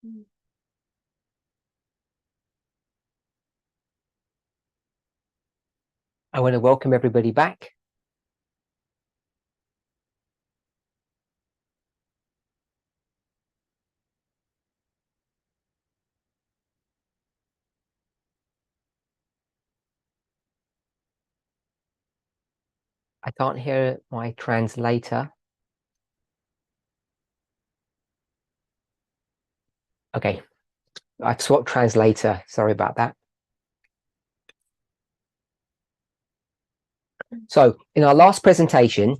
I want to welcome everybody back. I can't hear my translator. Okay, I've swapped translator. Sorry about that. So in our last presentation,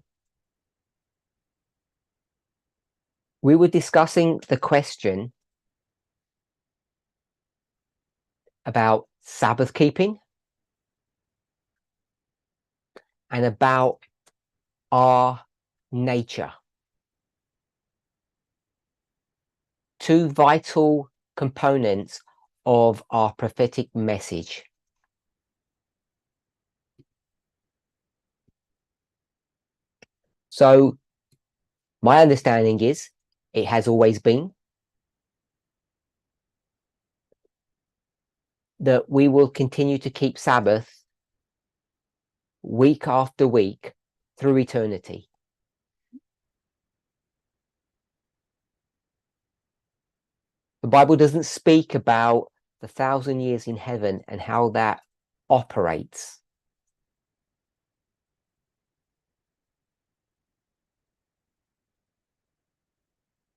we were discussing the question about Sabbath keeping and about our nature. Two vital components of our prophetic message. So my understanding is it has always been that we will continue to keep Sabbath week after week through eternity. The Bible doesn't speak about the 1,000 years in heaven and how that operates.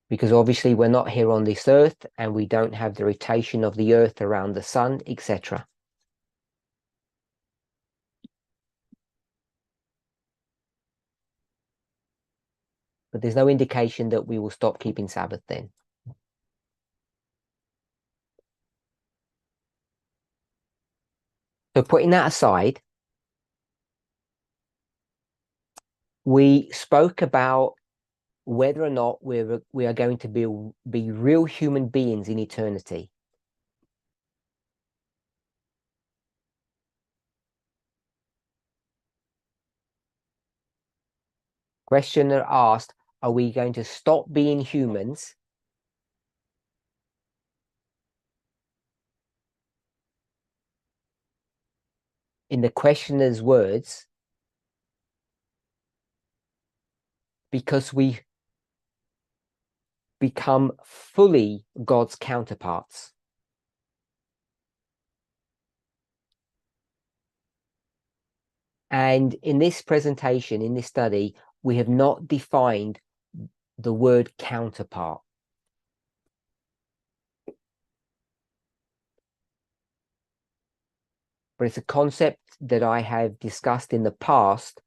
Because obviously we're not here on this earth and we don't have the rotation of the earth around the sun, etc. But there's no indication that we will stop keeping Sabbath then. So putting that aside, we spoke about whether or not we are going to be real human beings in eternity. Questioner asked, are we going to stop being humans in the questioner's words, because we become fully God's counterparts? And in this presentation, in this study, we have not defined the word counterpart. But it's a concept that I have discussed in the past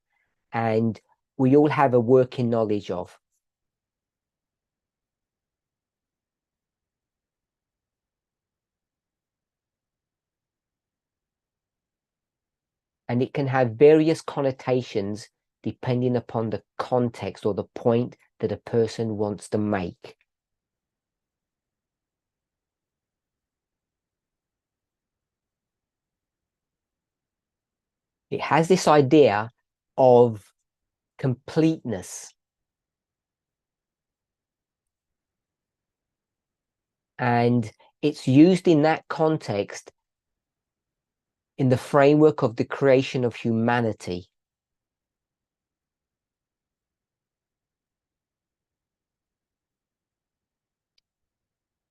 and we all have a working knowledge of. And it can have various connotations depending upon the context or the point that a person wants to make. It has this idea of completeness. And it's used in that context in the framework of the creation of humanity.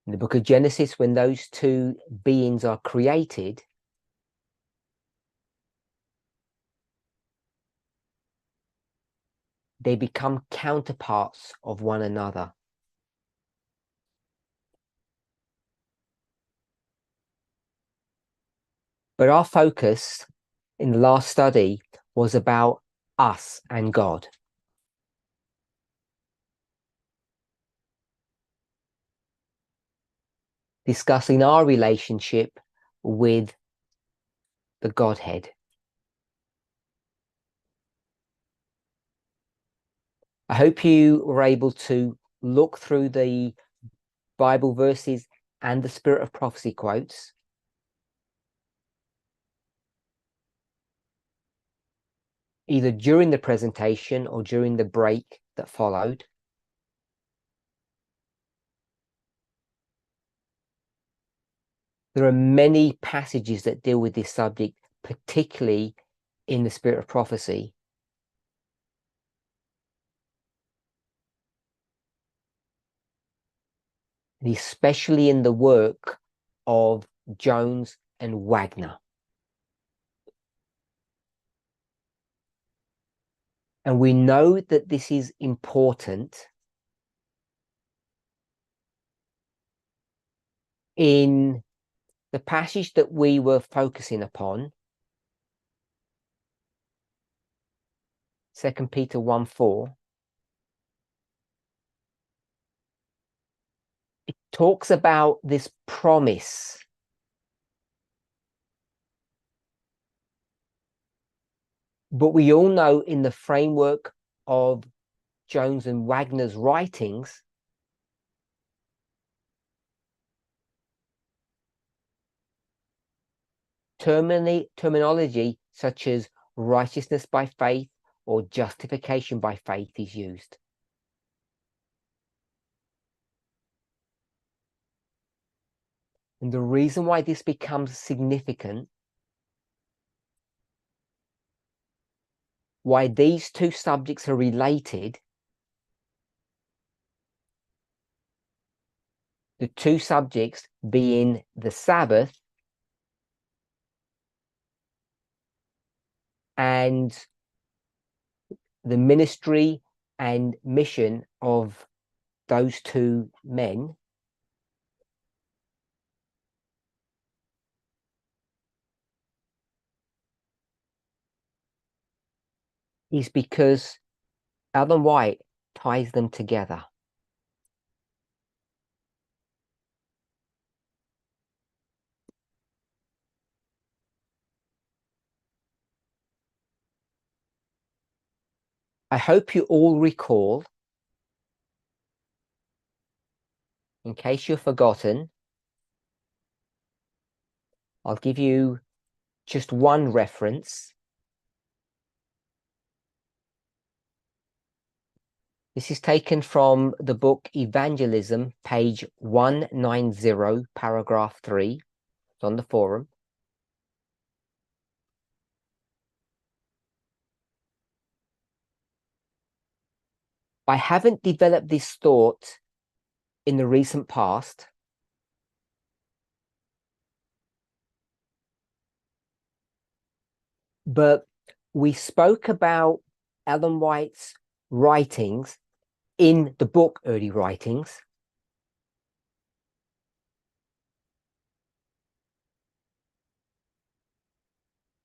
In the book of Genesis, when those two beings are created, they become counterparts of one another. But our focus in the last study was about us and God. Discussing our relationship with the Godhead. I hope you were able to look through the Bible verses and the Spirit of Prophecy quotes. Either during the presentation or during the break that followed. There are many passages that deal with this subject, particularly in the spirit of prophecy. And especially in the work of Jones and Wagner. And we know that this is important in the passage that we were focusing upon, 2 Peter 1:4. It talks about this promise. But we all know, in the framework of Jones and Wagner's writings, terminology such as righteousness by faith or justification by faith is used. And the reason why this becomes significant, why these two subjects are related, the two subjects being the Sabbath and the ministry and mission of those two men, is because Ellen White ties them together. I hope you all recall, in case you've forgotten, I'll give you just one reference. This is taken from the book Evangelism, page 190, paragraph 3. It's on the forum. I haven't developed this thought in the recent past, but we spoke about Ellen White's writings in the book Early Writings.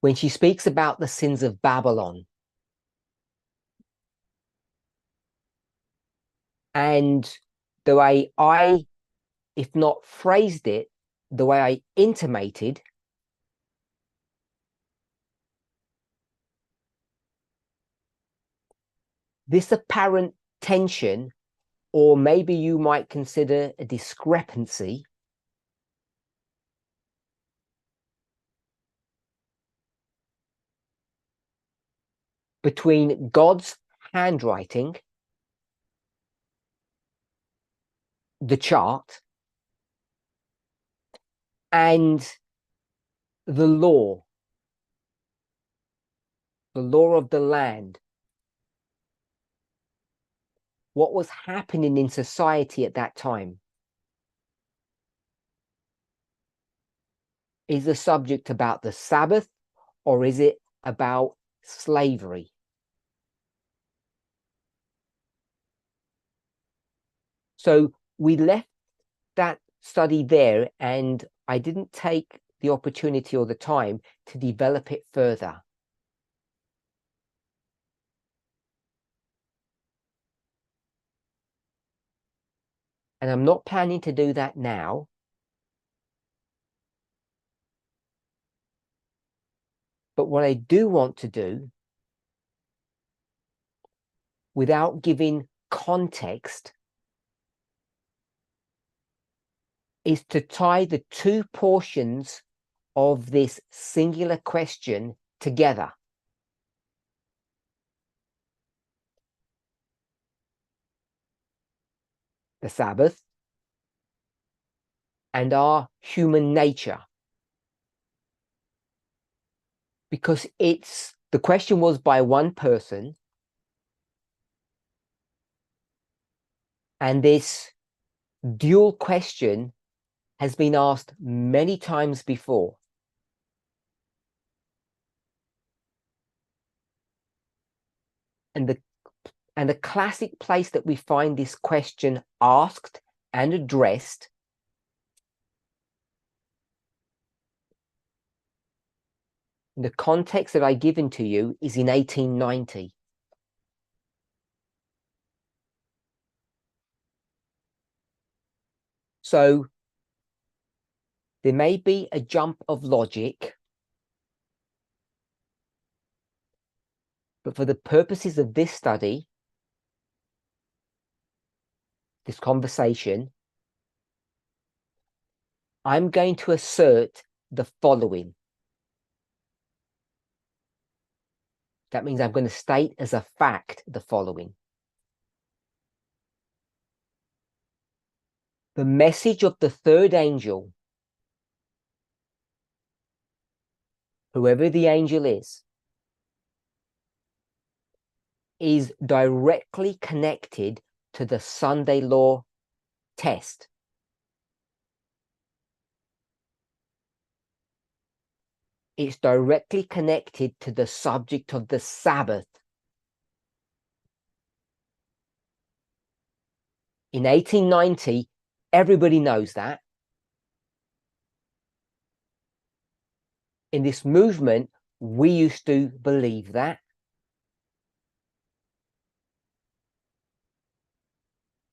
When she speaks about the sins of Babylon. And the way I, if not phrased it, the way I intimated, this apparent tension, or maybe you might consider a discrepancy, between God's handwriting, the chart, and the law of the land. What was happening in society at that time? Is the subject about the Sabbath, or is it about slavery? So we left that study there, and I didn't take the opportunity or the time to develop it further. And I'm not planning to do that now. But what I do want to do, without giving context, is to tie the two portions of this singular question together. The Sabbath and our human nature. Because the question was by one person, and this dual question has been asked many times before. And the classic place that we find this question asked and addressed in the context that I've given to you is in 1890. So there may be a jump of logic, but for the purposes of this study, this conversation, I'm going to assert the following. That means I'm going to state as a fact the following. The message of the third angel, whoever the angel is directly connected to the Sunday law test. It's directly connected to the subject of the Sabbath. In 1890, everybody knows that. In this movement, we used to believe that.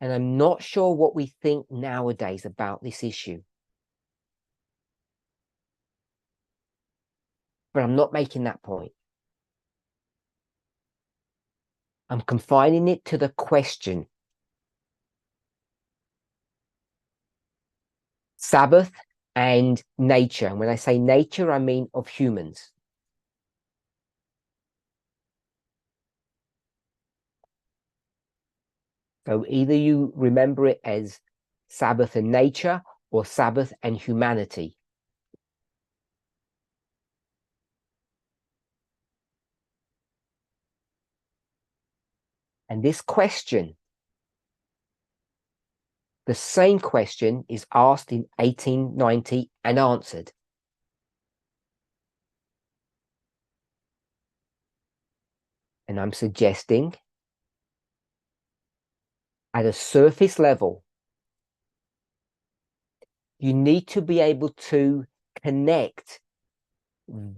And I'm not sure what we think nowadays about this issue. But I'm not making that point. I'm confining it to the question. Sabbath and nature. And when I say nature, I mean of humans. So either you remember it as Sabbath and nature or Sabbath and humanity. And this question, the same question, is asked in 1890 and answered. And I'm suggesting at a surface level, you need to be able to connect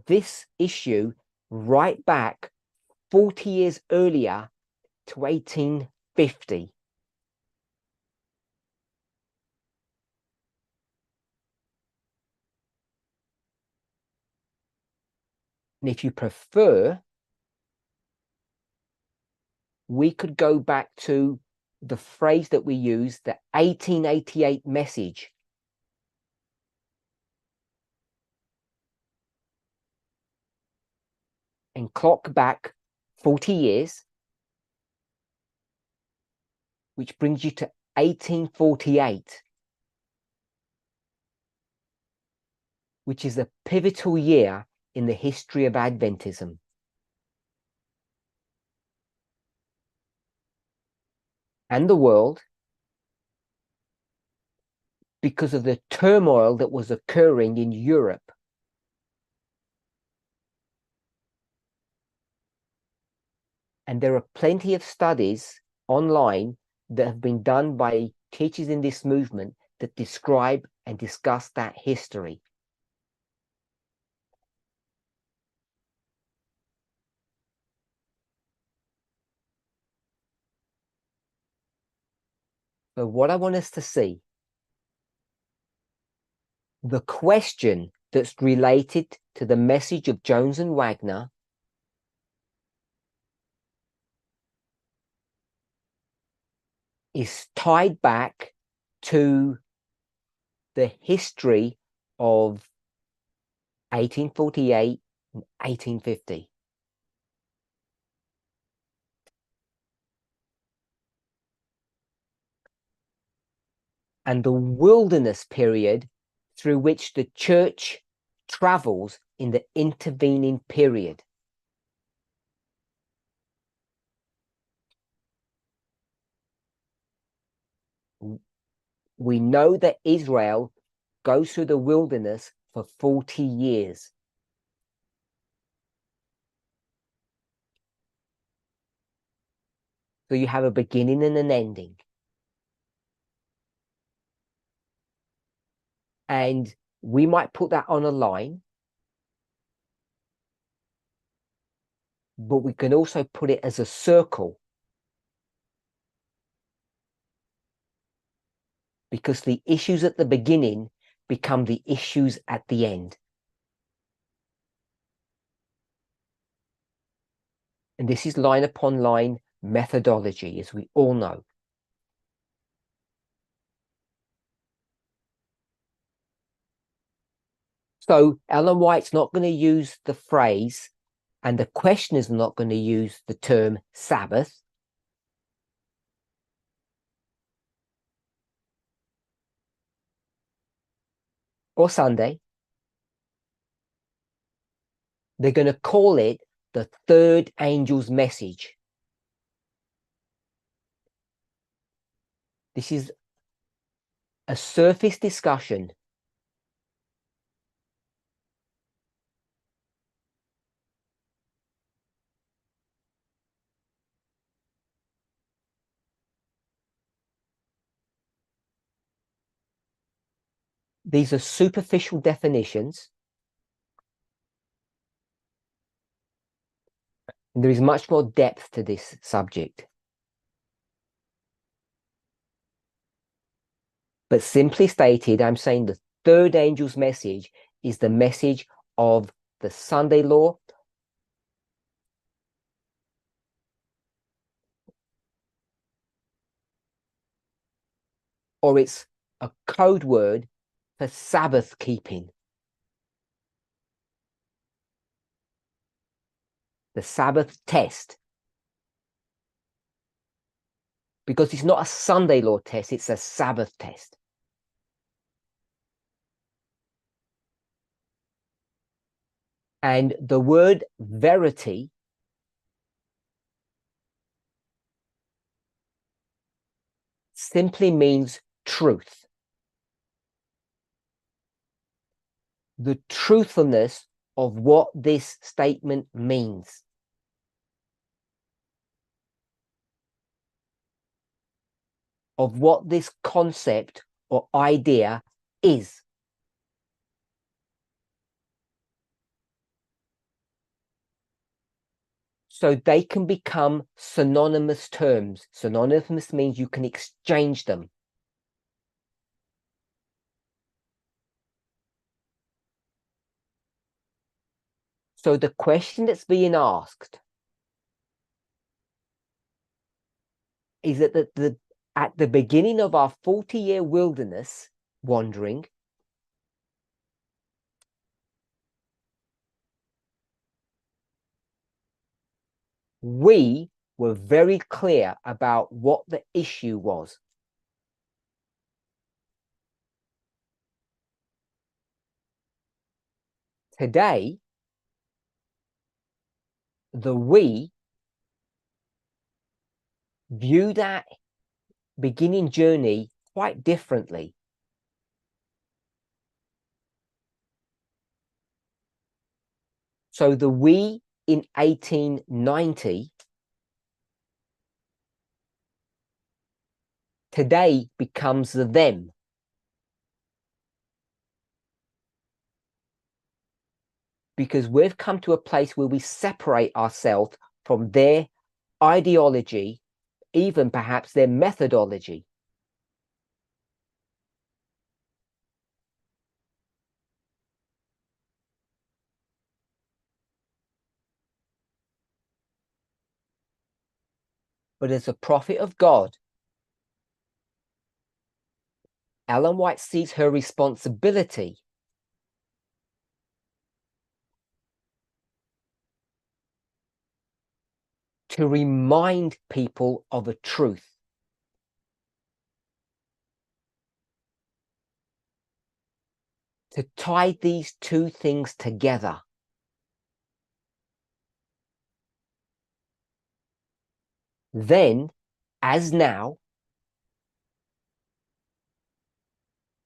this issue right back 40 years earlier to 1850. And if you prefer, we could go back to the phrase that we use, the 1888 message. And clock back 40 years, which brings you to 1848, which is a pivotal year in the history of Adventism. And the world, because of the turmoil that was occurring in Europe. And there are plenty of studies online that have been done by teachers in this movement that describe and discuss that history. But what I want us to see, the question that's related to the message of Jones and Wagner is tied back to the history of 1848 and 1850. And the wilderness period through which the church travels in the intervening period. We know that Israel goes through the wilderness for 40 years. So you have a beginning and an ending. And we might put that on a line, but we can also put it as a circle, because the issues at the beginning become the issues at the end. And this is line upon line methodology, as we all know. So Ellen White's not going to use the phrase, and the questioner's not going to use the term Sabbath. Or Sunday. They're going to call it the third angel's message. This is a surface discussion. These are superficial definitions. And there is much more depth to this subject. But simply stated, I'm saying the third angel's message is the message of the Sunday law, or it's a code word for Sabbath keeping. The Sabbath test. Because it's not a Sunday law test, it's a Sabbath test. And the word verity simply means truth. The truthfulness of what this statement means. Of what this concept or idea is. So they can become synonymous terms. Synonymous means you can exchange them. So the question that's being asked is that at the beginning of our 40-year wilderness wandering, we were very clear about what the issue was. Today, the we view that beginning journey quite differently. So the we in 1890 today becomes the them. Because we've come to a place where we separate ourselves from their ideology, even perhaps their methodology. But as a prophet of God, Ellen White sees her responsibility to remind people of a truth. to tie these two things together. Then, as now,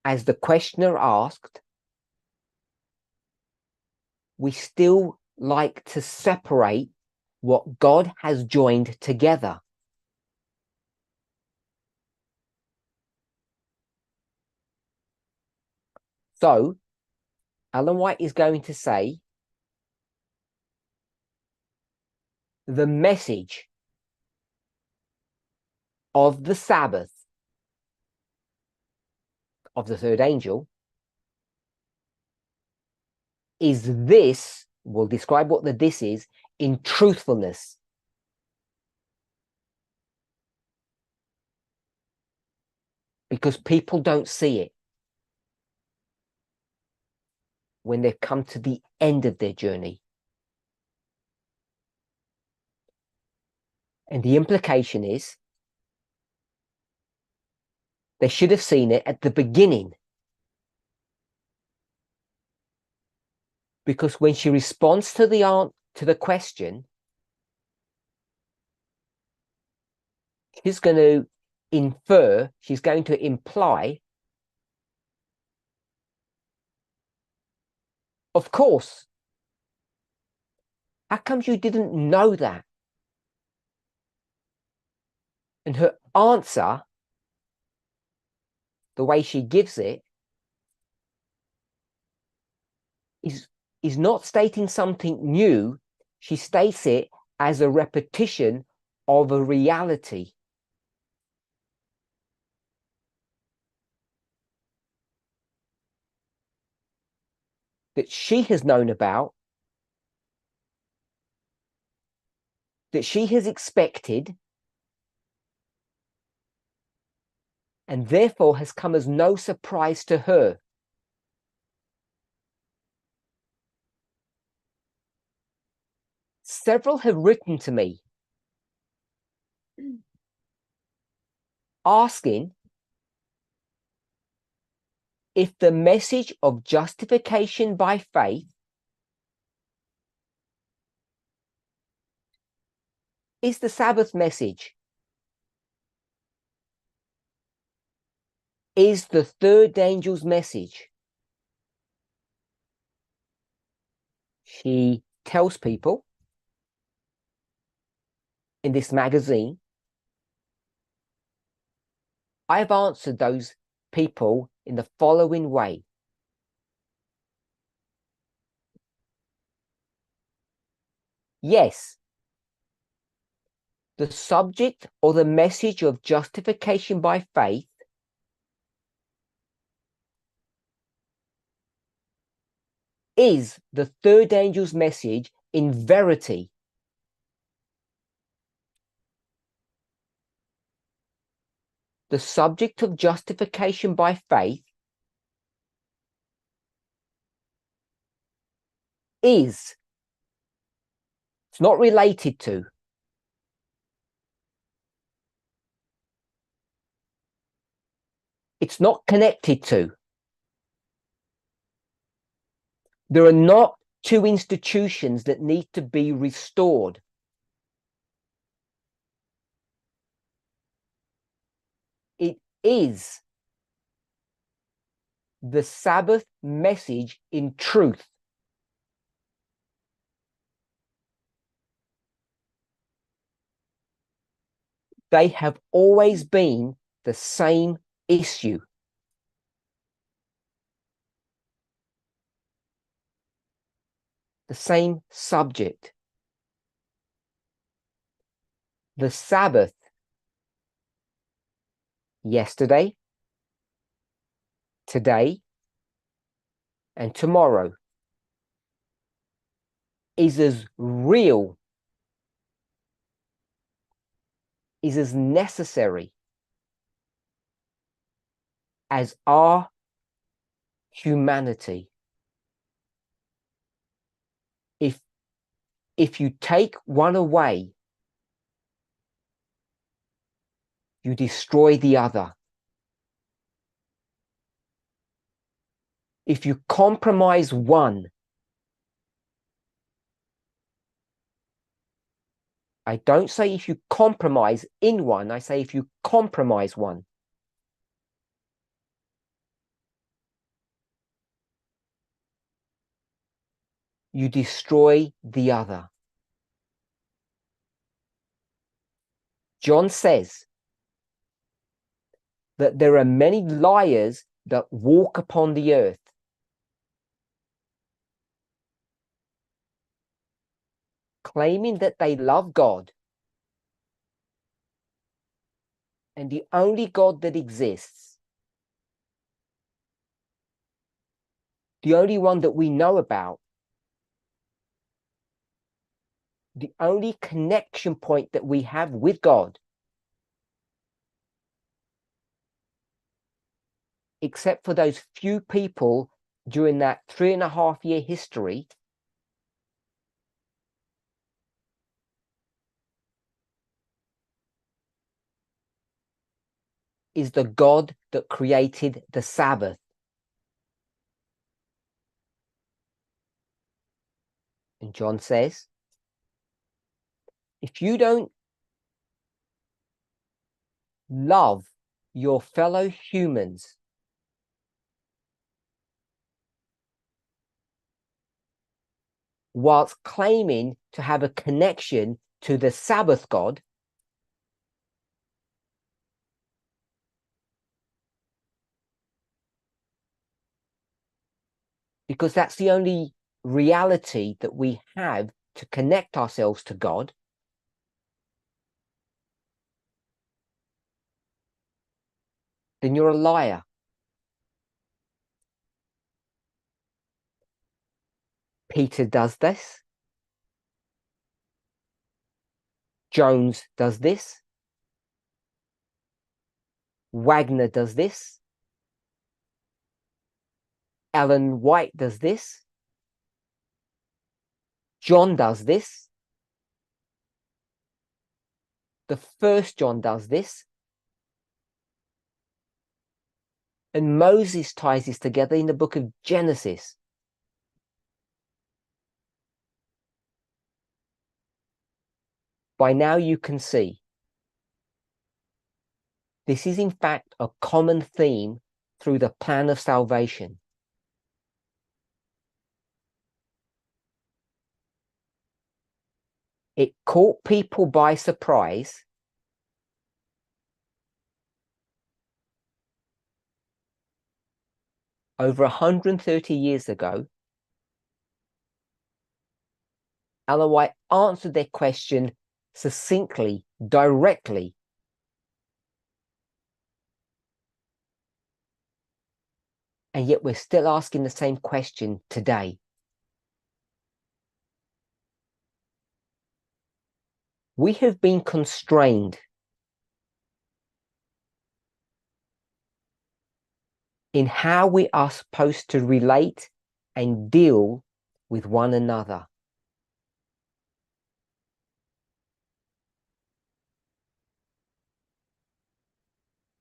as the questioner asked, we still like to separate what God has joined together. So, Ellen White is going to say, the message of the Sabbath of the third angel is this, we'll describe what the this is, in truthfulness. Because people don't see it when they've come to the end of their journey. And the implication is they should have seen it at the beginning. Because when she responds to the question, she's going to infer, she's going to imply, of course. How come you didn't know that? And her answer, the way she gives it, is not stating something new. She states it as a repetition of a reality. That she has known about, that she has expected, and therefore has come as no surprise to her. Several have written to me asking if the message of justification by faith is the Sabbath message, is the third angel's message. She tells people in this magazine, I've answered those people in the following way. Yes, the subject or the message of justification by faith is the third angel's message in verity. The subject of justification by faith is, it's not related to, it's not connected to. There are not two institutions that need to be restored. It is the Sabbath message in truth. They have always been the same issue. The same subject. The Sabbath, yesterday, today, and tomorrow, is as real, is as necessary as our humanity. If you take one away, you destroy the other. If you compromise one, I don't say if you compromise in one, I say if you compromise one, you destroy the other. John says that there are many liars that walk upon the earth. Claiming that they love God, and the only God that exists, the only one that we know about, the only connection point that we have with God, except for those few people during that 3.5-year history, is the God that created the Sabbath. And John says, if you don't love your fellow humans, whilst claiming to have a connection to the Sabbath God, because that's the only reality that we have to connect ourselves to God, then you're a liar. Peter does this. Jones does this. Wagner does this. Ellen White does this. John does this. The first John does this. And Moses ties this together in the book of Genesis. By now you can see this is in fact a common theme through the plan of salvation. It caught people by surprise. Over 130 years ago, Ellen White answered their question succinctly, directly. And yet we're still asking the same question today. We have been constrained in how we are supposed to relate and deal with one another.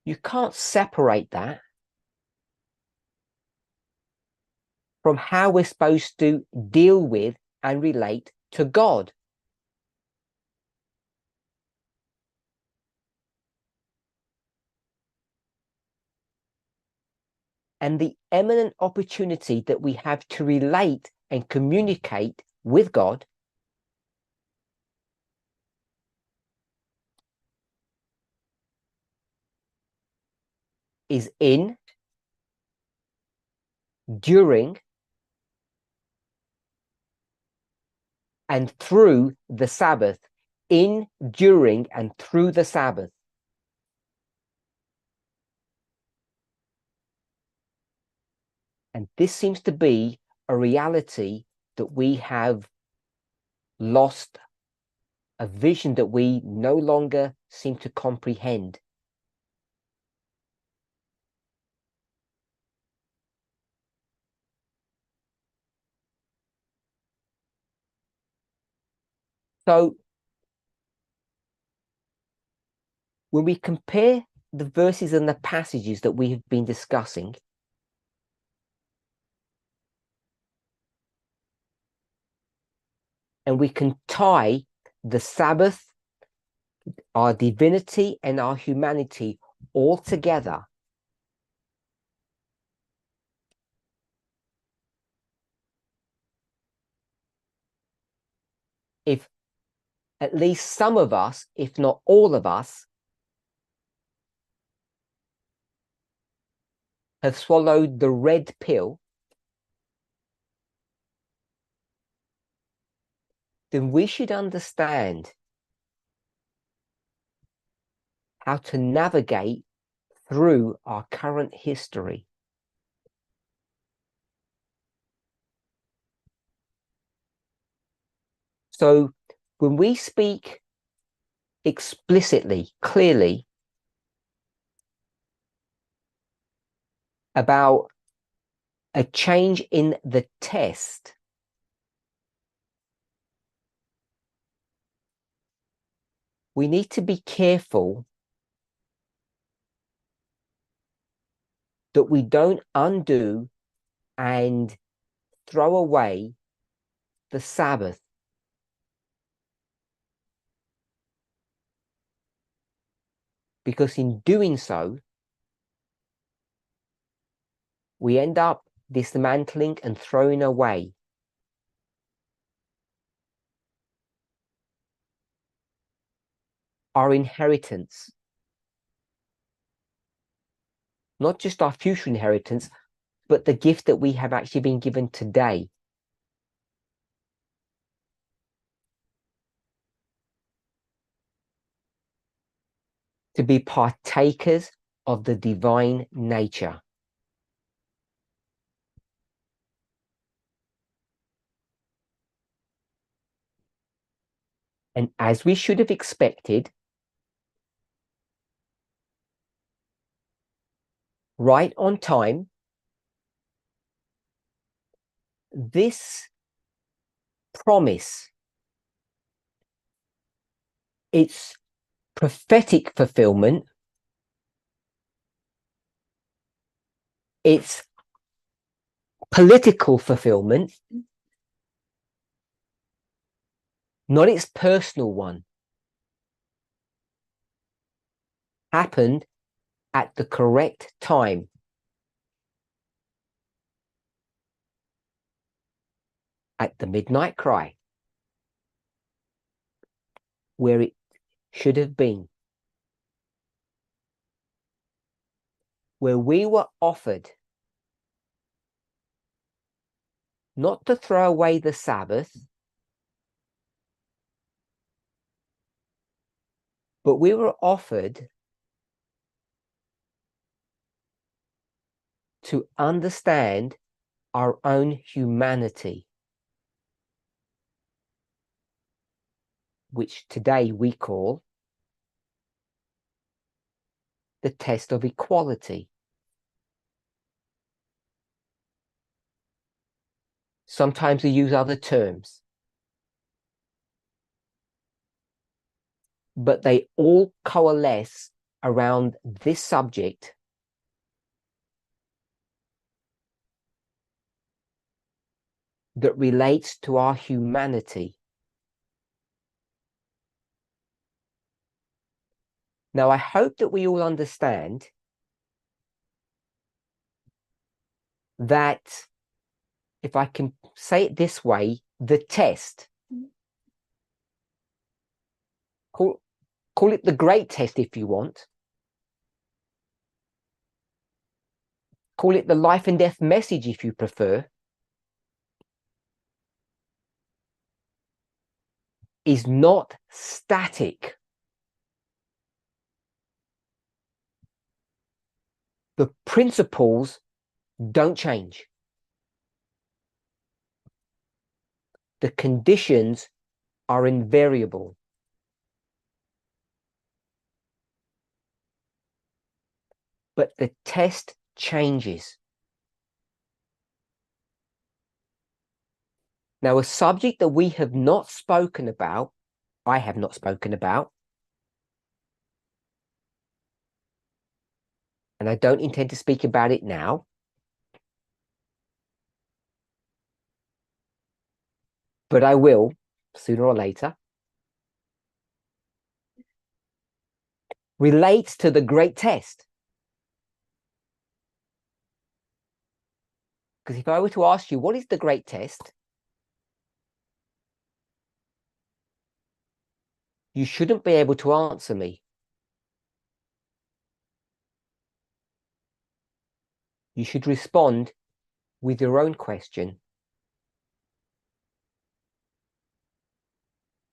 You can't separate that from how we're supposed to deal with and relate to God. And the eminent opportunity that we have to relate and communicate with God is in, during, and through the Sabbath. In, during, and through the Sabbath. And this seems to be a reality that we have lost, a vision that we no longer seem to comprehend. So when we compare the verses and the passages that we have been discussing, and we can tie the Sabbath, our divinity, and our humanity all together. If at least some of us, if not all of us, have swallowed the red pill, then we should understand how to navigate through our current history. So when we speak explicitly, clearly about a change in the test, we need to be careful that we don't undo and throw away the Sabbath. Because in doing so, we end up dismantling and throwing away our inheritance. Not just our future inheritance, but the gift that we have actually been given today. To be partakers of the divine nature. And as we should have expected, right on time, this promise, its prophetic fulfillment, its political fulfillment, not its personal one, happened at the correct time. At the midnight cry, where it should have been, where we were offered not to throw away the Sabbath, but we were offered to understand our own humanity, which today we call the test of equality. Sometimes we use other terms, but they all coalesce around this subject that relates to our humanity. Now, I hope that we all understand that, if I can say it this way, the test, call it the great test if you want, call it the life and death message if you prefer, is not static. The principles don't change. The conditions are invariable. But the test changes. Now, a subject that we have not spoken about, I have not spoken about, and I don't intend to speak about it now, but I will sooner or later, relates to the great test. Because if I were to ask you, what is the great test? You shouldn't be able to answer me. You should respond with your own question,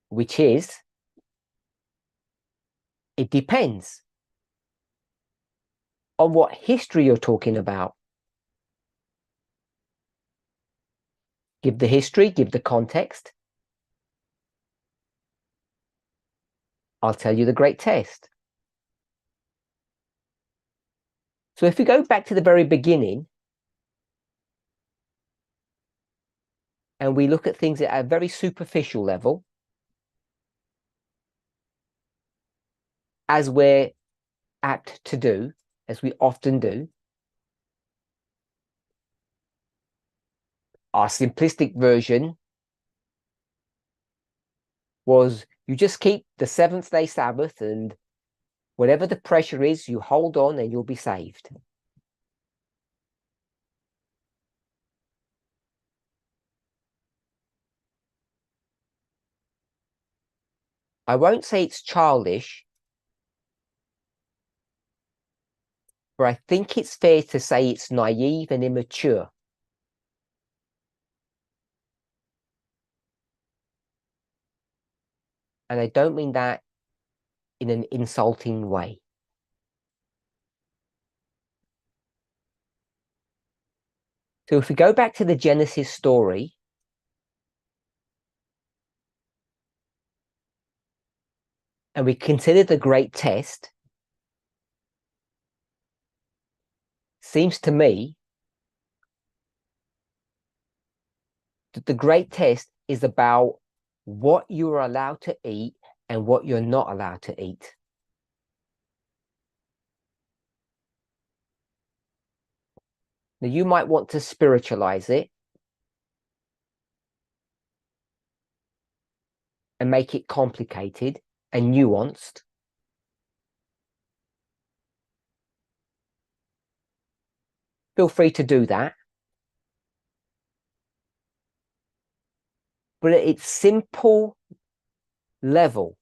which is, it depends on what history you're talking about. Give the history, give the context. I'll tell you the great test. So if we go back to the very beginning and we look at things at a very superficial level, as we're apt to do, as we often do, our simplistic version was you just keep the seventh-day Sabbath, and whatever the pressure is, you hold on and you'll be saved. I won't say it's childish, but I think it's fair to say it's naive and immature. And I don't mean that in an insulting way. So if we go back to the Genesis story, and we consider the great test, seems to me that the great test is about what you are allowed to eat and what you're not allowed to eat. Now, you might want to spiritualize it and make it complicated and nuanced. Feel free to do that. But at its simple level,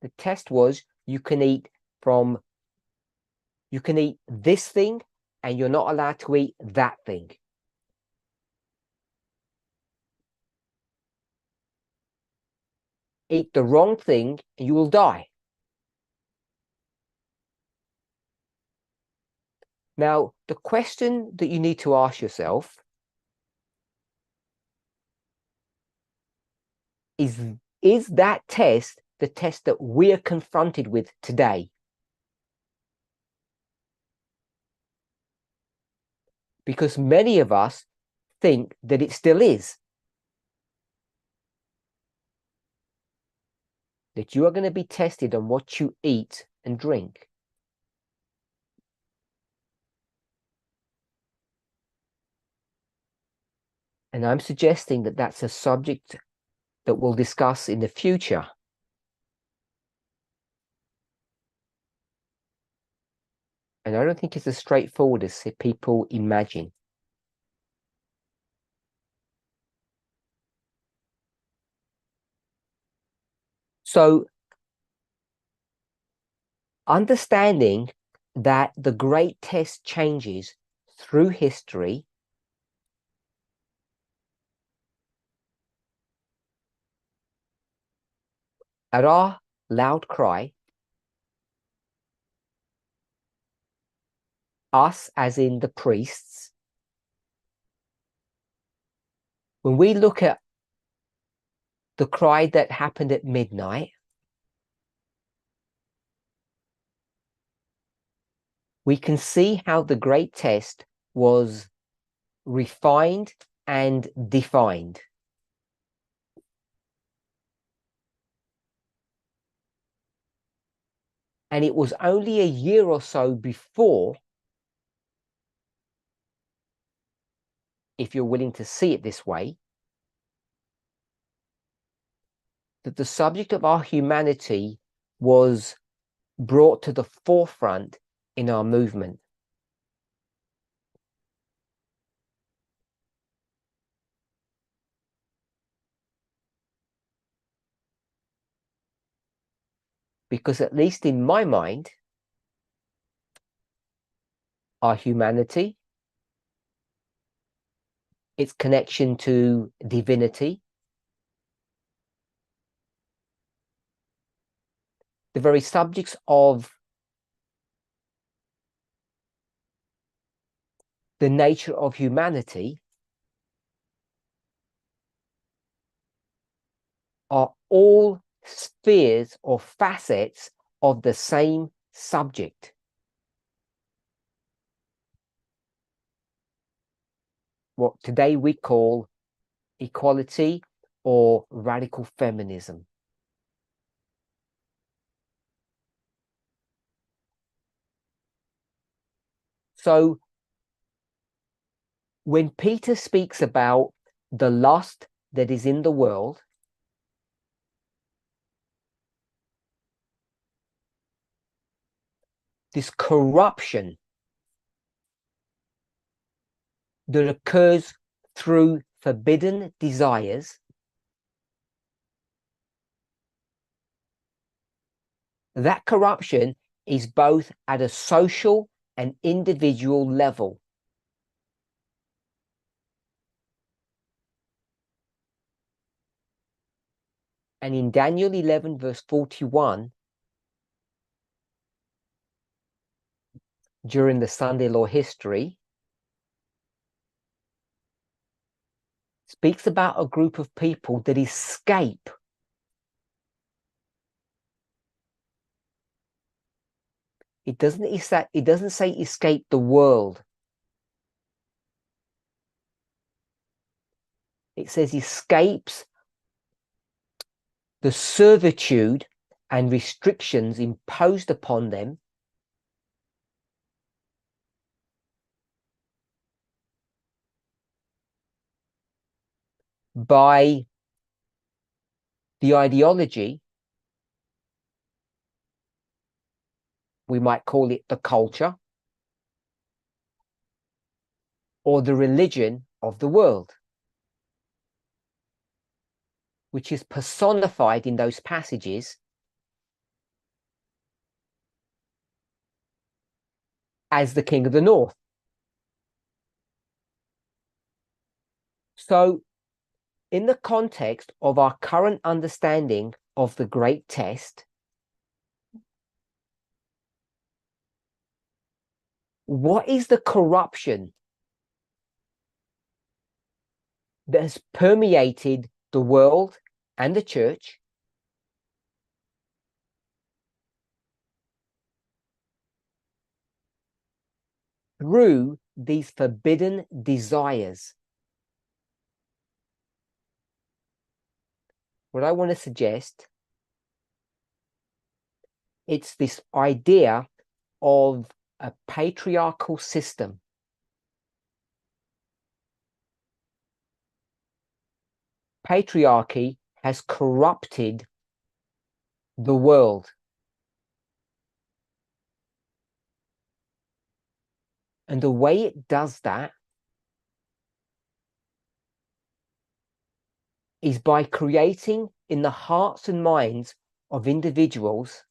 the test was you can eat this thing and you're not allowed to eat that thing. Eat the wrong thing and you will die. Now, the question that you need to ask yourself is that test the test that we're confronted with today? Because many of us think that it still is. That you are going to be tested on what you eat and drink. And I'm suggesting that that's a subject that we'll discuss in the future. And I don't think it's as straightforward as people imagine. So, understanding that the great test changes through history at our loud cry, us as in the priests, when we look at the cry that happened at midnight, we can see how the great test was refined and defined. And it was only a year or so before if you're willing to see it this way, that the subject of our humanity was brought to the forefront in our movement. Because at least in my mind, our humanity, its connection to divinity, the very subjects of the nature of humanity are all spheres or facets of the same subject. What today we call equality or radical feminism. So when Peter speaks about the lust that is in the world, this corruption that occurs through forbidden desires, that corruption is both at a social and individual level. And in Daniel 11, verse 41, during the Sunday law history, speaks about a group of people that escape it doesn't say escape the world. It says escapes the servitude and restrictions imposed upon them by the ideology, we might call it the culture, or the religion of the world, which is personified in those passages as the king of the north. So, in the context of our current understanding of the great test, what is the corruption that has permeated the world and the church through these forbidden desires? What I want to suggest, it's this idea of a patriarchal system. Patriarchy has corrupted the world. And the way it does that is by creating in the hearts and minds of individuals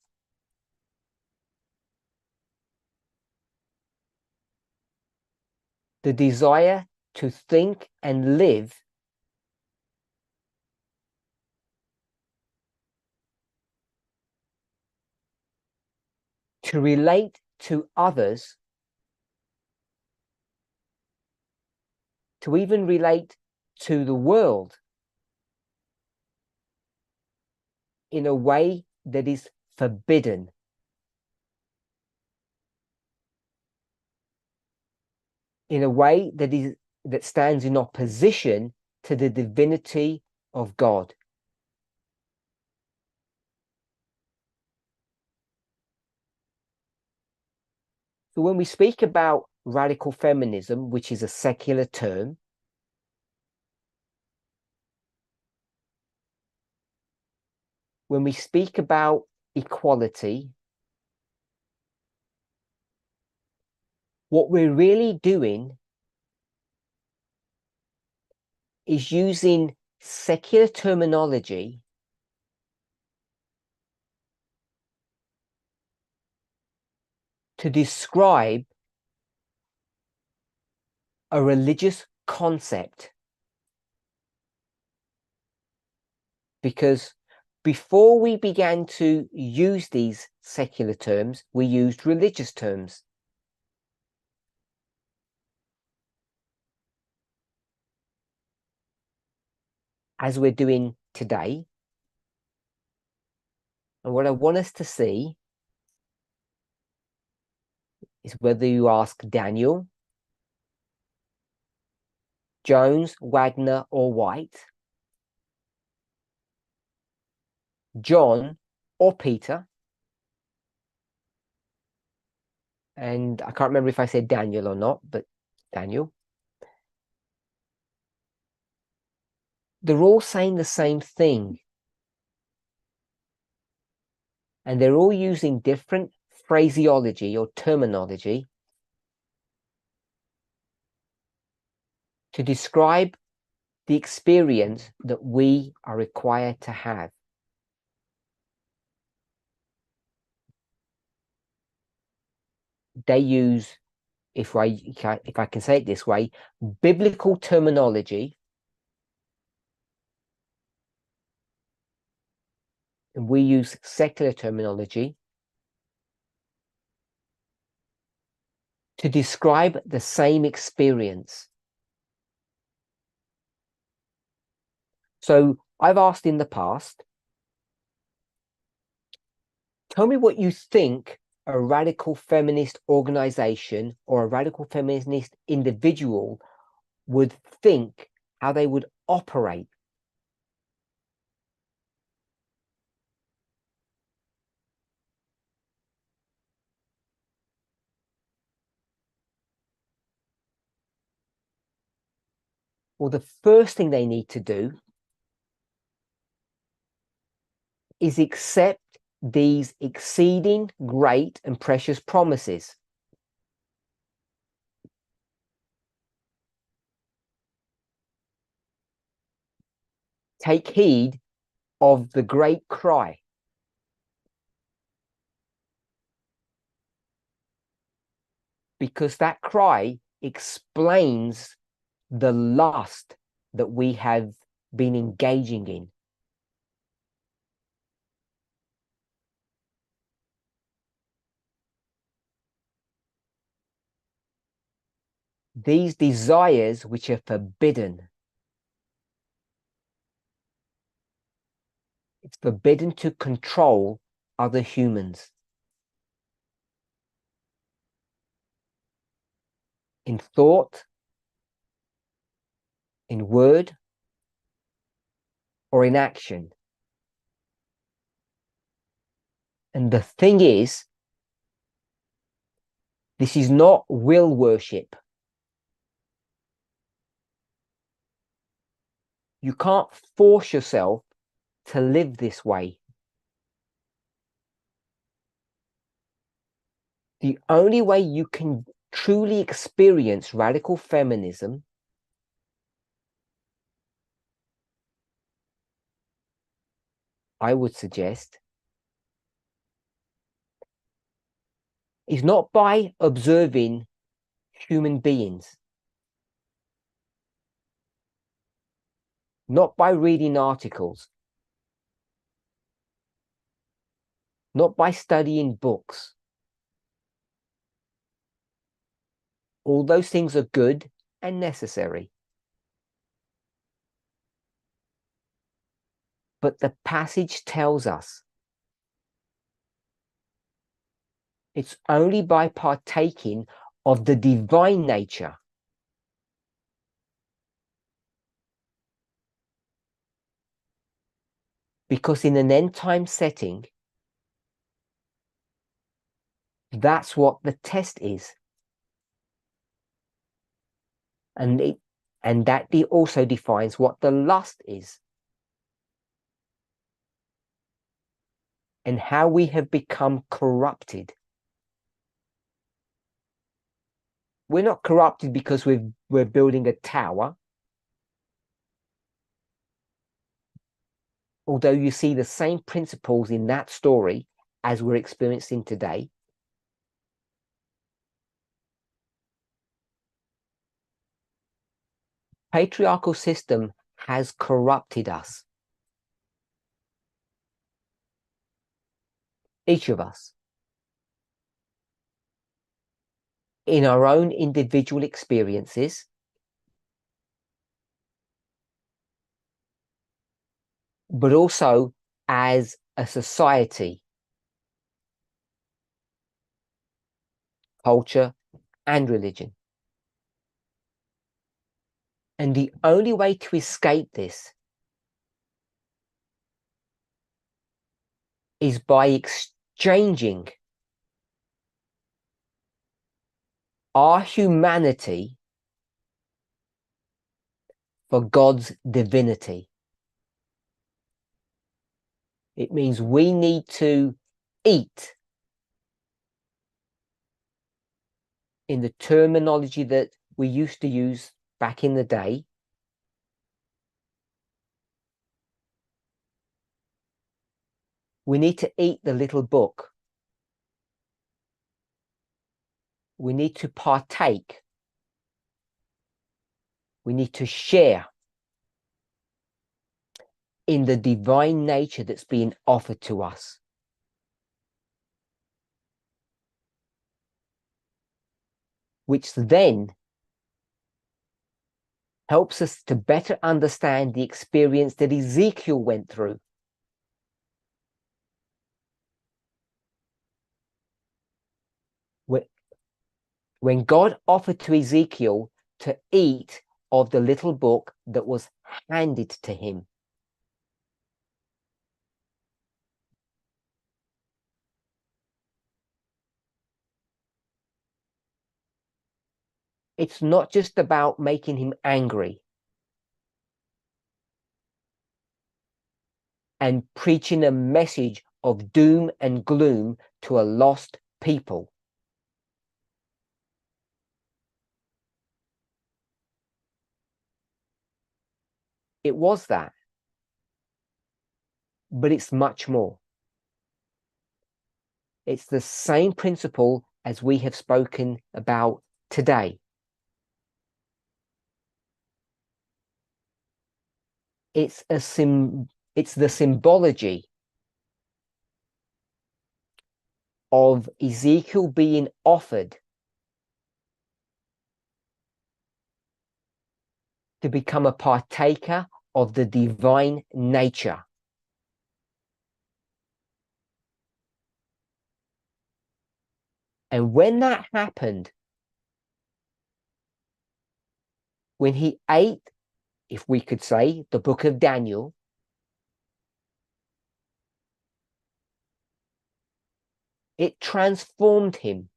the desire to think and live to relate to others, to even relate to the world in a way that is forbidden. In a way that stands in opposition to the divinity of God. So when we speak about radical feminism, which is a secular term, when we speak about equality, what we're really doing is using secular terminology to describe a religious concept. Because before we began to use these secular terms, we used religious terms. As we're doing today. And what I want us to see is whether you ask Daniel, Jones, Wagner, or White, John or Peter, and I can't remember if I said Daniel or not, but Daniel, they're all saying the same thing. And they're all using different phraseology or terminology to describe the experience that we are required to have. They use, if I can say it this way, biblical terminology, and we use secular terminology to describe the same experience. So I've asked in the past, tell me what you think a radical feminist organization or a radical feminist individual would think, how they would operate. Well, the first thing they need to do is accept these exceeding great and precious promises. Take heed of the great cry. Because that cry explains the lust that we have been engaging in. These desires which are forbidden. It's forbidden to control other humans. In thought, in word, or in action. And the thing is, this is not will worship. You can't force yourself to live this way. The only way you can truly experience radical feminism I would suggest is not by observing human beings, not by reading articles, not by studying books. All those things are good and necessary. But the passage tells us it's only by partaking of the divine nature, because in an end time setting, that's what the test is. And that also defines what the lust is. and how we have become corrupted. We're not corrupted because we're building a tower. Although you see the same principles in that story as we're experiencing today. Patriarchal system has corrupted us. Each of us. In our own individual experiences, but also as a society, culture, and religion. And the only way to escape this is by exchanging our humanity for God's divinity. It means we need to eat, in the terminology that we used to use back in the day, we need to eat the little book. We need to partake. We need to share in the divine nature that's being offered to us. Which then helps us to better understand the experience that Ezekiel went through. When God offered to Ezekiel to eat of the little book that was handed to him. It's not just about making him angry and preaching a message of doom and gloom to a lost people. It was that, but it's much more. It's the same principle as we have spoken about today. It's the symbology of Ezekiel being offered to become a partaker of the divine nature. And when that happened, when he ate, if we could say, the book of Daniel, it transformed him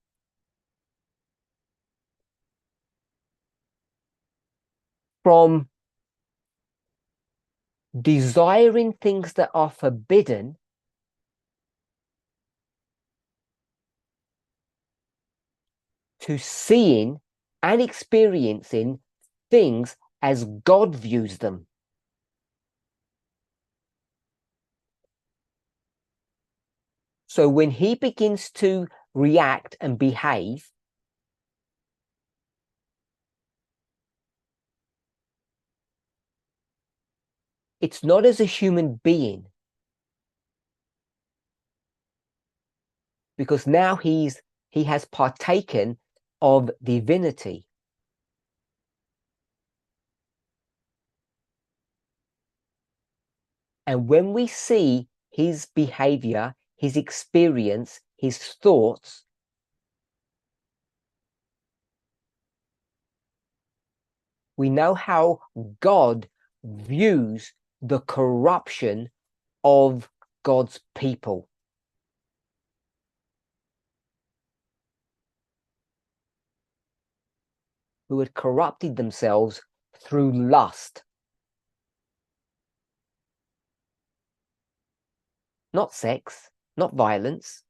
from desiring things that are forbidden to seeing and experiencing things as God views them. So when he begins to react and behave, it's not as a human being, because now he has partaken of divinity. And when we see his behavior, his experience, his thoughts, we know how God views the corruption of God's people. Who had corrupted themselves through lust. Not sex, not violence.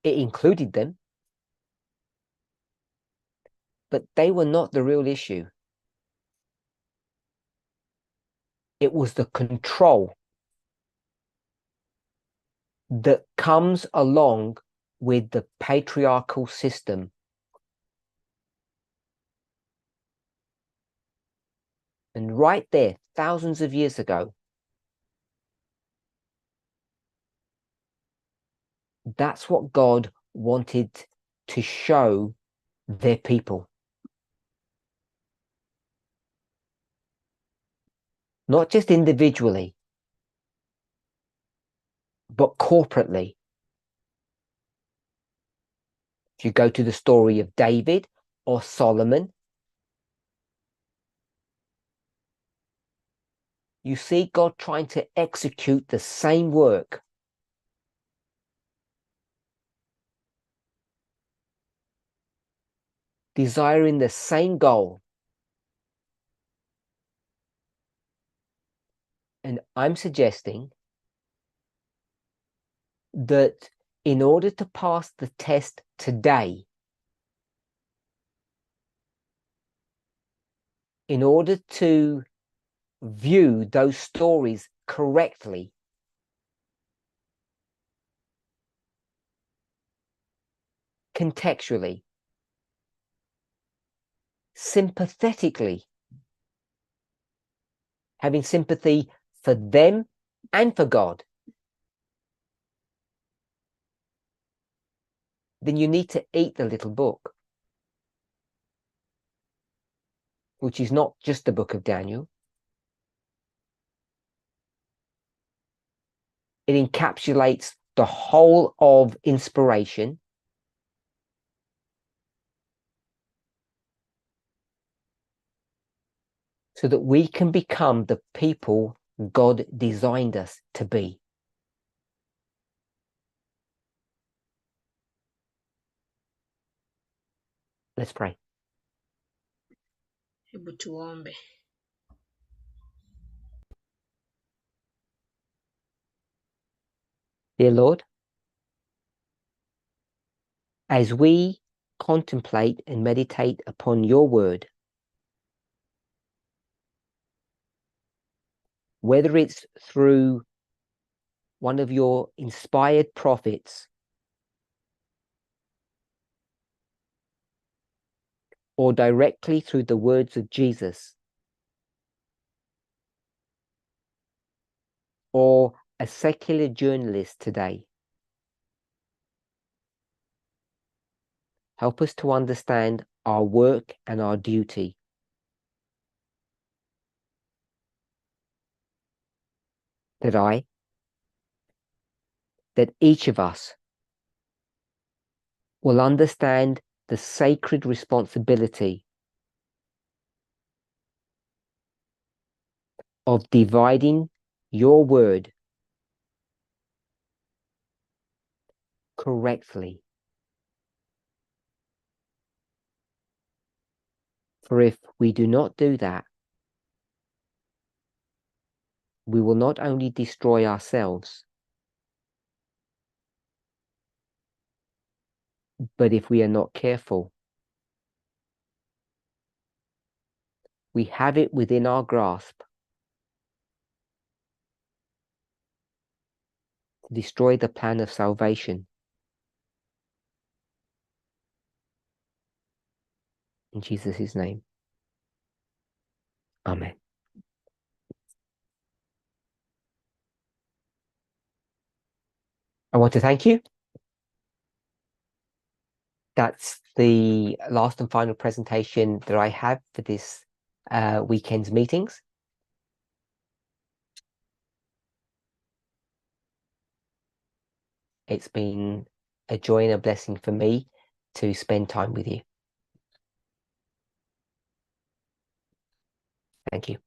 It included them, but they were not the real issue. It was the control that comes along with the patriarchal system. And right there, thousands of years ago, that's what God wanted to show their people. Not just individually, but corporately. If you go to the story of David or Solomon, you see God trying to execute the same work. Desiring the same goal. And I'm suggesting that in order to pass the test today, in order to view those stories correctly, contextually, sympathetically, having sympathy for them and for God, then you need to eat the little book, which is not just the book of Daniel. It encapsulates the whole of inspiration. So that we can become the people God designed us to be. Let's pray. Hebu tuombe. Dear Lord, as we contemplate and meditate upon your word, whether it's through one of your inspired prophets or directly through the words of Jesus or a secular journalist today, help us to understand our work and our duty. That each of us will understand the sacred responsibility of dividing your word correctly. For if we do not do that, we will not only destroy ourselves, but if we are not careful, we have it within our grasp to destroy the plan of salvation. In Jesus' name. Amen. I want to thank you. That's the last and final presentation that I have for this weekend's meetings. It's been a joy and a blessing for me to spend time with you. Thank you.